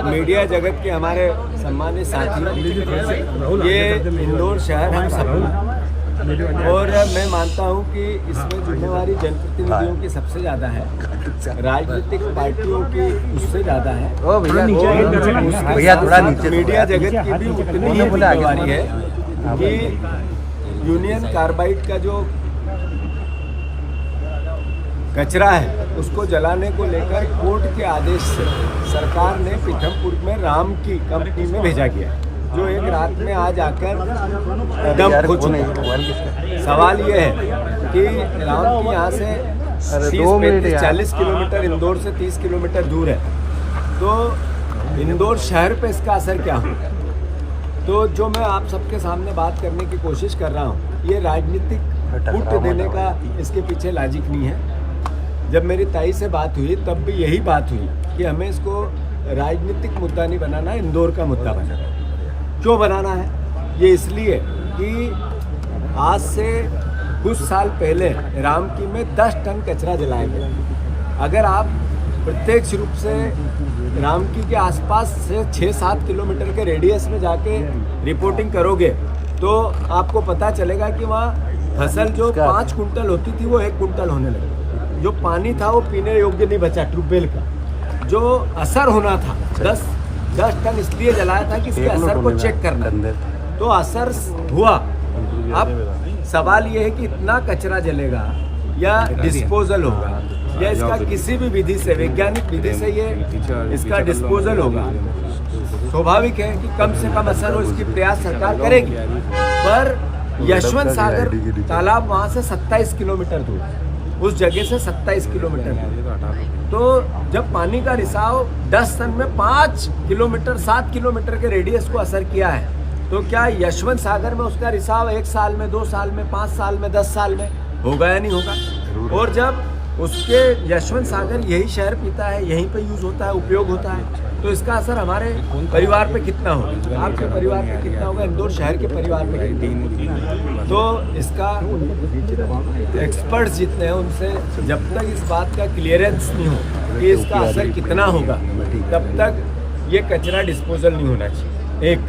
Media जगत के हमारे सम्मानित साथी, ये इंदौर शहर हम सब, और मैं मानता हूं कि इसमें जिम्मेवारी जनप्रतिनिधियों की सबसे ज़्यादा है, राजनीतिक पार्टियों की उससे ज़्यादा है, मीडिया जगत की भी उतनी ही जिम्मेवारी है कि यूनियन कार्बाइड का जो कचरा है उसको जलाने को लेकर कोर्ट के आदेश से सरकार ने पीथमपुर में राम की कंपनी में भेजा गया, जो एक रात में आज आकर डंप हो चुका है। सवाल ये है कि राम की यहाँ से 30-40 किलोमीटर, इंदौर से 30 किलोमीटर दूर है, तो इंदौर शहर पे इसका असर क्या हो? तो जो मैं आप सबके सामने बात करने की कोशिश कर रहा हूँ, ये राजनीतिक फुट देने का इसके पीछे लॉजिक नहीं है। जब मेरी ताई से बात हुई तब भी यही बात हुई कि हमें इसको राजनीतिक मुद्दा नहीं बनाना, इंदौर का मुद्दा बनाना है। क्यों बनाना है? ये इसलिए कि आज से कुछ साल पहले रामकी में 10 टन कचरा जलाया गया। अगर आप प्रत्यक्ष रूप से रामकी के आसपास से 6-7 किलोमीटर के रेडियस में जाके रिपोर्टिंग करोगे तो आपको पता चलेगा कि वहाँ फसल जो 5 कुंटल होती थी वो 1 कुंटल होने लगी। जो पानी था वो पीने योग्य नहीं बचा ट्यूबवेल का। जो असर होना था 10 टन इसलिए जलाया था कि इसके असर को चेक करना, तो असर हुआ। अब सवाल ये है कि इतना कचरा जलेगा या डिस्पोजल होगा या इसका किसी भी विधि से, वैज्ञानिक विधि से ये इसका डिस्पोजल होगा। स्वाभाविक है कि कम से कम असर हो, इसकी प्रयास सरकार करेगी। पर यशवंत सागर तालाब वहाँ से 27 किलोमीटर दूर, उस जगह से 27 किलोमीटर दूर, तो जब पानी का रिसाव 10 टन में 5 किलोमीटर 7 किलोमीटर के रेडियस को असर किया है, तो क्या यशवंत सागर में उसका रिसाव 1 साल में, 2 साल में, 5 साल में, 10 साल में होगा या नहीं होगा? और जब उसके यशवंत सागर यही शहर पीता है, यहीं पे यूज होता है, उपयोग होता है, तो इसका असर हमारे परिवार पे कितना होगा, आपके परिवार पे कितना होगा, इंदौर शहर के परिवार पे कितना? तो इसका एक्सपर्ट्स जितने हैं उनसे जब तक इस बात का क्लियरेंस नहीं हो कि इसका असर कितना होगा, तब तक ये कचरा डिस्पोजल नहीं होना चाहिए। एक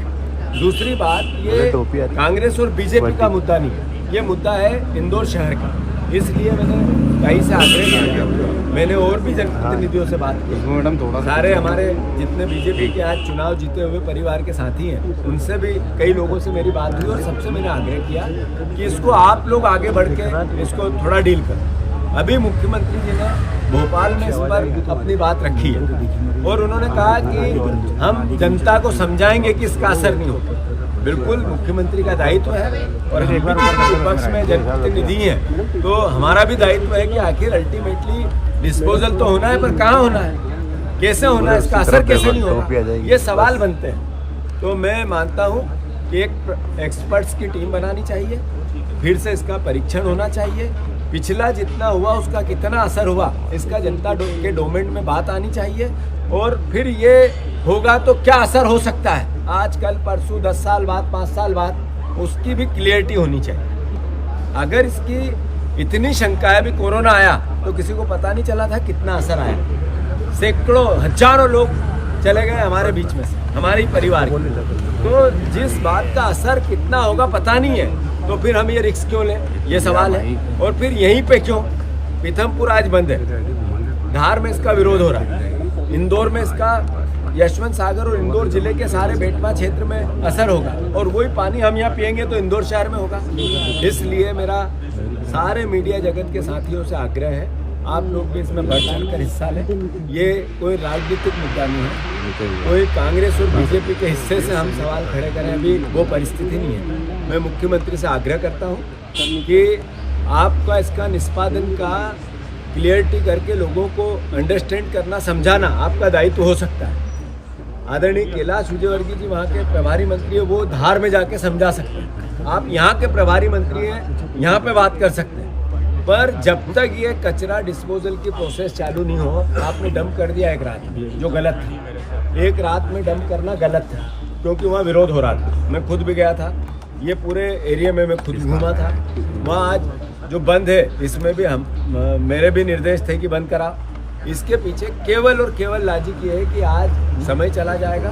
दूसरी बात, ये कांग्रेस और बीजेपी का मुद्दा नहीं है, ये मुद्दा है इंदौर शहर का। इसलिए मैंने कहीं से आग्रह किया, मैंने और भी जनप्रतिनिधियों से बात की, सारे हमारे जितने बीजेपी के आज चुनाव जीते हुए परिवार के साथी हैं, उनसे भी कई लोगों से मेरी बात हुई और सबसे मैंने आग्रह किया कि इसको आप लोग आगे बढ़ के इसको थोड़ा डील करें। अभी मुख्यमंत्री जी ने भोपाल में इस पर अपनी बात रखी है और उन्होंने कहा कि हम जनता को समझाएंगे कि इसका असर नहीं होगा। बिल्कुल मुख्यमंत्री का दायित्व है और हम विपक्ष में जनप्रतिनिधि हैं, तो हमारा भी दायित्व है कि आखिर अल्टीमेटली डिस्पोजल तो होना है, पर कहाँ होना है, कैसे होना है, इसका असर कैसे नहीं होगा, ये सवाल बनते हैं। तो मैं मानता हूँ कि एक एक्सपर्ट्स की टीम बनानी चाहिए, फिर से इसका परीक्षण होना चाहिए, पिछला जितना हुआ उसका कितना असर हुआ, इसका जनता के डोमेन में बात आनी चाहिए, और फिर ये होगा तो क्या असर हो सकता है आज कल परसों, 10 साल बाद, 5 साल बाद, उसकी भी क्लियरिटी होनी चाहिए। अगर इसकी इतनी शंका है, अभी कोरोना आया तो किसी को पता नहीं चला था कितना असर आया, सैकड़ों हजारों लोग चले गए हमारे बीच में से, हमारे ही परिवार के, तो जिस बात का असर कितना होगा पता नहीं है, तो फिर हम ये रिस्क क्यों लें, ये सवाल है। और फिर यहीं पे क्यों पीथमपुर आज बंद है, धार में इसका विरोध हो रहा है, इंदौर में इसका, यशवंत सागर और इंदौर जिले के सारे बेटमा क्षेत्र में असर होगा, और वही पानी हम यहाँ पियेंगे तो इंदौर शहर में होगा। इसलिए मेरा सारे मीडिया जगत के साथियों से आग्रह है, आप लोग भी इसमें बढ़ चढ़ कर हिस्सा लें। ये कोई राजनीतिक मुद्दा नहीं है, कोई कांग्रेस और बीजेपी के हिस्से से हम सवाल खड़े करें, अभी वो परिस्थिति नहीं है। मैं मुख्यमंत्री से आग्रह करता हूँ कि आपका इसका निष्पादन का क्लियरिटी करके लोगों को अंडरस्टैंड करना, समझाना आपका दायित्व हो सकता है। आदरणीय कैलाश विजयवर्गीय जी वहाँ के प्रभारी मंत्री है, वो धार में जाके समझा सकते हैं। आप यहाँ के प्रभारी मंत्री हैं, यहाँ पे बात कर सकते हैं, पर जब तक ये कचरा डिस्पोजल की प्रोसेस चालू नहीं हो, आपने डंप कर दिया एक रात में, जो गलत था। एक रात में डंप करना गलत था, क्योंकि वहाँ विरोध हो रहा था। मैं खुद भी गया था, ये पूरे एरिया में मैं खुद घूमा था। वहाँ आज जो बंद है, इसमें भी मेरे भी निर्देश थे कि बंद करा। इसके पीछे केवल और केवल लॉजिक ये है कि आज समय चला जाएगा,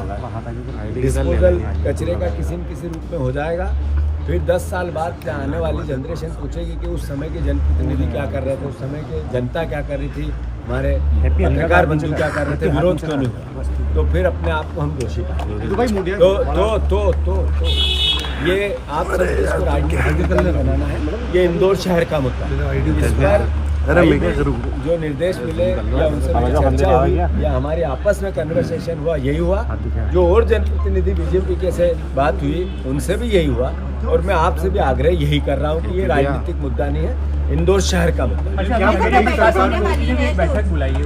डिस्पोजल कचरे का किसी न किसी रूप में हो जाएगा, फिर 10 साल बाद आने वाली जनरेशन पूछेगी कि उस समय के जनप्रतिनिधि क्या कर रहे थे, उस समय के जनता क्या कर रही थी, हमारे पत्रकार बंधु क्या कर रहे थे, विरोध क्यों नहीं हुआ, तो फिर अपने आप को हम दोषी पाएंगे। तो ये आप सब इसको राजनीतिक बनाना है, ये इंदौर शहर का मुद्दा है। इस पर जो निर्देश मिले या उनसे चर्चा हुई या हमारी आपस में कन्वर्सेशन हुआ, यही हुआ। जो और जनप्रतिनिधि बीजेपी के से बात हुई उनसे भी यही हुआ, और मैं आपसे भी आग्रह यही कर रहा हूँ कि ये राजनीतिक मुद्दा नहीं है, इंदौर शहर का मुद्दा है। बैठक बुलाई है।